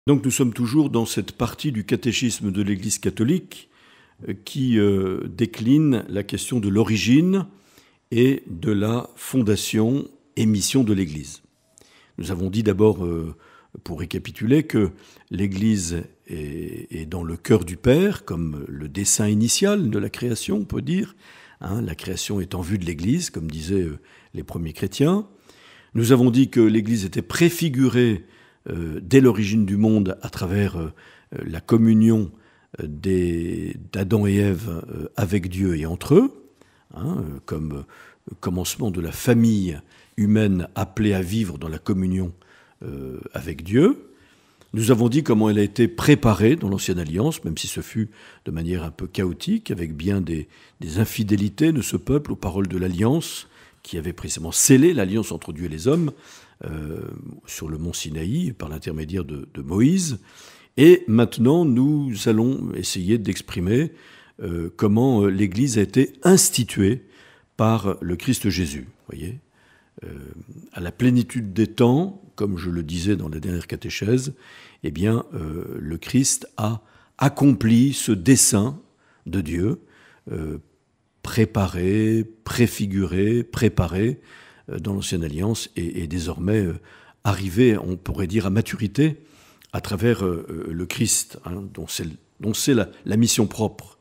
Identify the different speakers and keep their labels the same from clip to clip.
Speaker 1: Donc nous sommes toujours dans cette partie du catéchisme de l'Église catholique qui décline la question de l'origine et de la fondation et mission de l'Église. Nous avons dit d'abord, pour récapituler, que l'Église est dans le cœur du Père, comme le dessein initial de la création, on peut dire. La création est en vue de l'Église, comme disaient les premiers chrétiens. Nous avons dit que l'Église était préfigurée dès l'origine du monde à travers la communion d'Adam et Ève avec Dieu et entre eux, comme commencement de la famille humaine appelée à vivre dans la communion avec Dieu. Nous avons dit comment elle a été préparée dans l'Ancienne Alliance, même si ce fut de manière un peu chaotique, avec bien des infidélités de ce peuple aux paroles de l'Alliance, qui avait précisément scellé l'alliance entre Dieu et les hommes sur le mont Sinaï par l'intermédiaire de Moïse. Et maintenant, nous allons essayer d'exprimer comment l'Église a été instituée par le Christ Jésus. Voyez, à la plénitude des temps, comme je le disais dans la dernière catéchèse, eh bien, le Christ a accompli ce dessein de Dieu, préparé, préfiguré, préparé dans l'Ancienne Alliance et désormais arrivé, on pourrait dire, à maturité à travers le Christ, dont c'est la mission propre,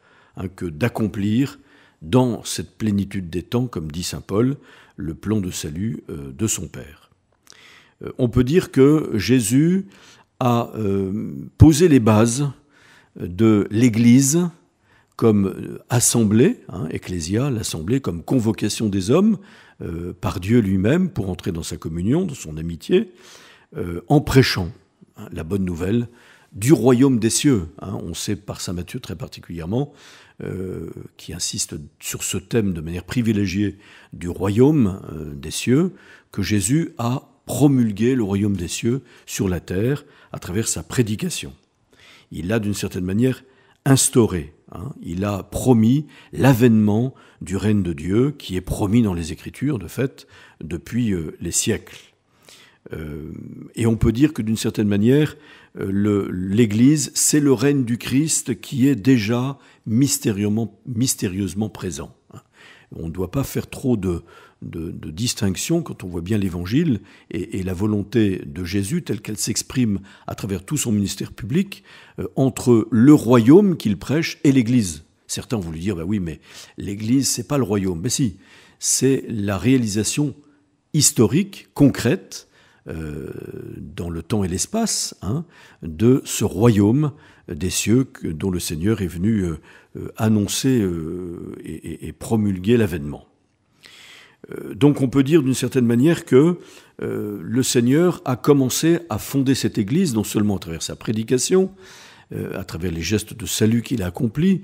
Speaker 1: que d'accomplir dans cette plénitude des temps, comme dit saint Paul, le plan de salut de son Père. On peut dire que Jésus a posé les bases de l'Église comme assemblée, ecclésia, l'assemblée comme convocation des hommes par Dieu lui-même pour entrer dans sa communion, dans son amitié, en prêchant la bonne nouvelle du royaume des cieux. On sait par saint Matthieu très particulièrement, qui insiste sur ce thème de manière privilégiée du royaume des cieux, que Jésus a promulgué le royaume des cieux sur la terre à travers sa prédication. Il l'a d'une certaine manière instauré. Il a promis l'avènement du règne de Dieu qui est promis dans les Écritures, de fait, depuis les siècles. Et on peut dire que d'une certaine manière, l'Église, c'est le règne du Christ qui est déjà mystérieusement présent. On ne doit pas faire trop de distinction quand on voit bien l'Évangile et la volonté de Jésus telle qu'elle s'exprime à travers tout son ministère public entre le royaume qu'il prêche et l'Église. Certains vont lui dire, oui, mais l'Église, c'est pas le royaume. Mais si, c'est la réalisation historique, concrète, dans le temps et l'espace, de ce royaume des cieux dont le Seigneur est venu annoncer et promulguer l'avènement. Donc on peut dire d'une certaine manière que le Seigneur a commencé à fonder cette Église, non seulement à travers sa prédication, à travers les gestes de salut qu'il a accomplis,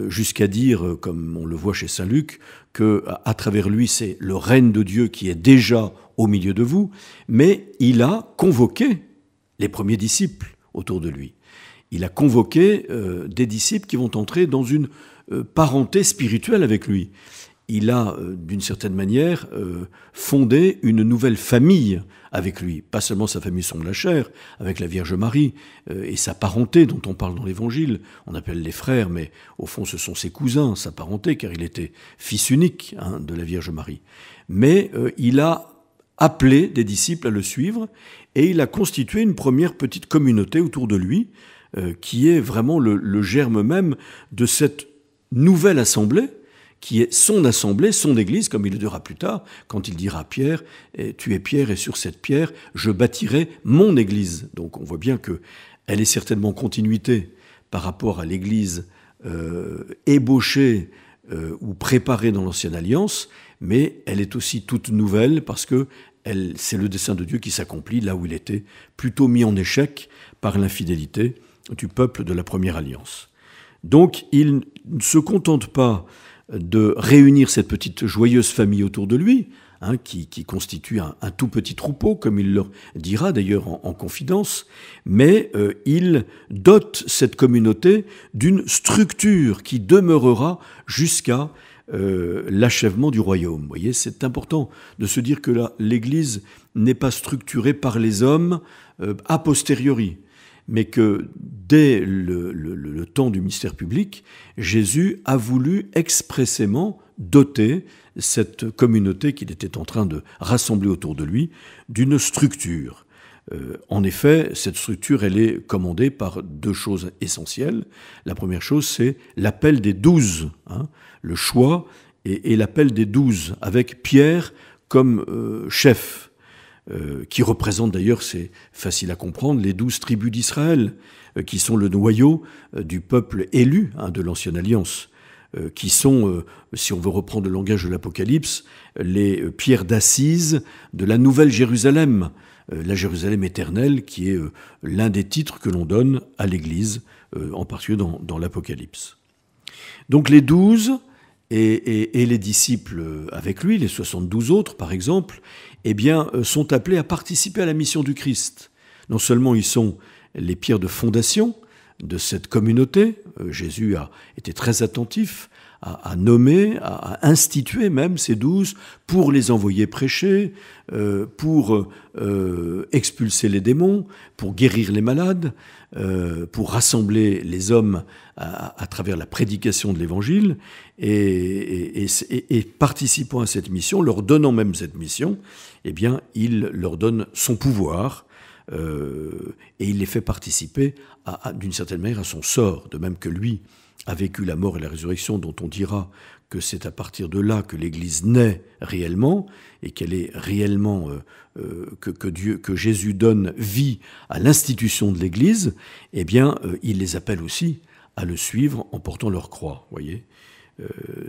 Speaker 1: jusqu'à dire, comme on le voit chez saint Luc, qu'à travers lui c'est le règne de Dieu qui est déjà au milieu de vous, mais il a convoqué les premiers disciples autour de lui. Il a convoqué des disciples qui vont entrer dans une parenté spirituelle avec lui. Il a, d'une certaine manière, fondé une nouvelle famille avec lui. Pas seulement sa famille selon la chair, avec la Vierge Marie et sa parenté dont on parle dans l'Évangile. On appelle les frères, mais au fond ce sont ses cousins, sa parenté, car il était fils unique de la Vierge Marie. Mais il a appelé des disciples à le suivre et il a constitué une première petite communauté autour de lui qui est vraiment le germe même de cette nouvelle assemblée qui est son assemblée, son église, comme il le dira plus tard, quand il dira à Pierre, « Tu es Pierre et sur cette pierre, je bâtirai mon église ». Donc on voit bien qu'elle est certainement en continuité par rapport à l'église ébauchée ou préparée dans l'Ancienne Alliance, mais elle est aussi toute nouvelle parce que c'est le dessein de Dieu qui s'accomplit là où il était plutôt mis en échec par l'infidélité du peuple de la première alliance. Donc il ne se contente pas de réunir cette petite joyeuse famille autour de lui, qui constitue un tout petit troupeau, comme il leur dira d'ailleurs en confidence, mais il dote cette communauté d'une structure qui demeurera jusqu'à l'achèvement du royaume. Vous voyez, c'est important de se dire que l'Église n'est pas structurée par les hommes a posteriori, mais que dès le temps du mystère public, Jésus a voulu expressément doter cette communauté qu'il était en train de rassembler autour de lui d'une structure. En effet, cette structure, elle est commandée par deux choses essentielles. La première chose, c'est l'appel des 12, le choix et l'appel des 12, avec Pierre comme chef, qui représente d'ailleurs, c'est facile à comprendre, les 12 tribus d'Israël, qui sont le noyau du peuple élu de l'Ancienne Alliance, qui sont, si on veut reprendre le langage de l'Apocalypse, les pierres d'assises de la Nouvelle Jérusalem, la Jérusalem éternelle, qui est l'un des titres que l'on donne à l'Église, en particulier dans l'Apocalypse. Donc les 12 et les disciples avec lui, les 72 autres par exemple, eh bien, sont appelés à participer à la mission du Christ. Non seulement ils sont les pierres de fondation de cette communauté, Jésus a été très attentif à nommer, à instituer même ces 12 pour les envoyer prêcher, pour expulser les démons, pour guérir les malades, pour rassembler les hommes à travers la prédication de l'Évangile, et participant à cette mission, leur donnant même cette mission, eh bien, il leur donne son pouvoir, et il les fait participer d'une certaine manière à son sort, de même que lui a vécu la mort et la résurrection, dont on dira que c'est à partir de là que l'Église naît réellement et qu'elle est réellement que Jésus donne vie à l'institution de l'Église. Eh bien, il les appelle aussi à le suivre en portant leur croix. Voyez,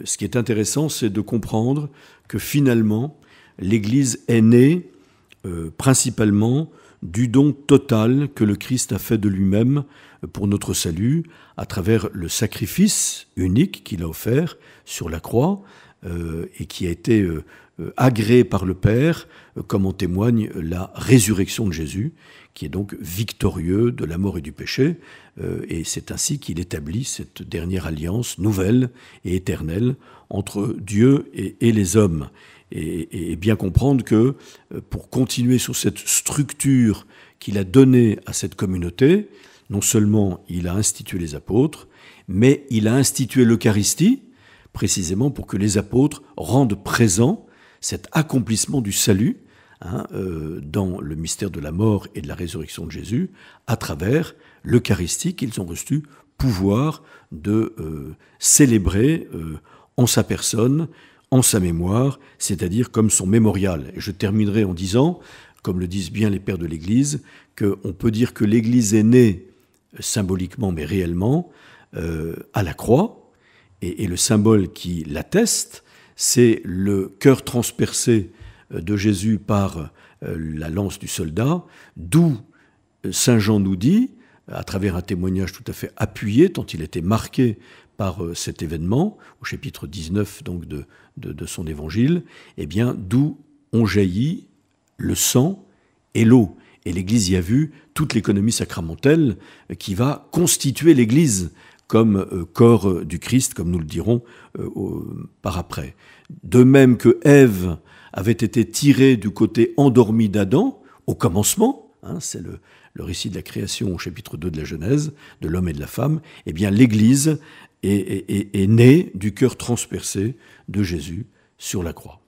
Speaker 1: ce qui est intéressant, c'est de comprendre que finalement, l'Église est née principalement du don total que le Christ a fait de lui-même pour notre salut, à travers le sacrifice unique qu'il a offert sur la croix et qui a été agréé par le Père, comme en témoigne la résurrection de Jésus, qui est donc victorieux de la mort et du péché, et c'est ainsi qu'il établit cette dernière alliance nouvelle et éternelle entre Dieu et les hommes. Et bien comprendre que pour continuer sur cette structure qu'il a donnée à cette communauté, non seulement il a institué les apôtres, mais il a institué l'Eucharistie, précisément pour que les apôtres rendent présent cet accomplissement du salut dans le mystère de la mort et de la résurrection de Jésus, à travers l'Eucharistie qu'ils ont reçu pouvoir de célébrer en sa personne, en sa mémoire, c'est-à-dire comme son mémorial. Et je terminerai en disant, comme le disent bien les pères de l'Église, qu'on peut dire que l'Église est née symboliquement mais réellement à la croix, et le symbole qui l'atteste, c'est le cœur transpercé de Jésus par la lance du soldat, d'où Saint Jean nous dit, à travers un témoignage tout à fait appuyé, tant il était marqué par cet événement, au chapitre 19 donc de son évangile, eh bien, d'où ont jailli le sang et l'eau. Et l'Église y a vu toute l'économie sacramentelle qui va constituer l'Église comme corps du Christ, comme nous le dirons par après. De même que Ève avait été tirée du côté endormi d'Adam, au commencement, c'est le récit de la création au chapitre 2 de la Genèse, de l'homme et de la femme, eh bien l'Église est née du cœur transpercé de Jésus sur la croix.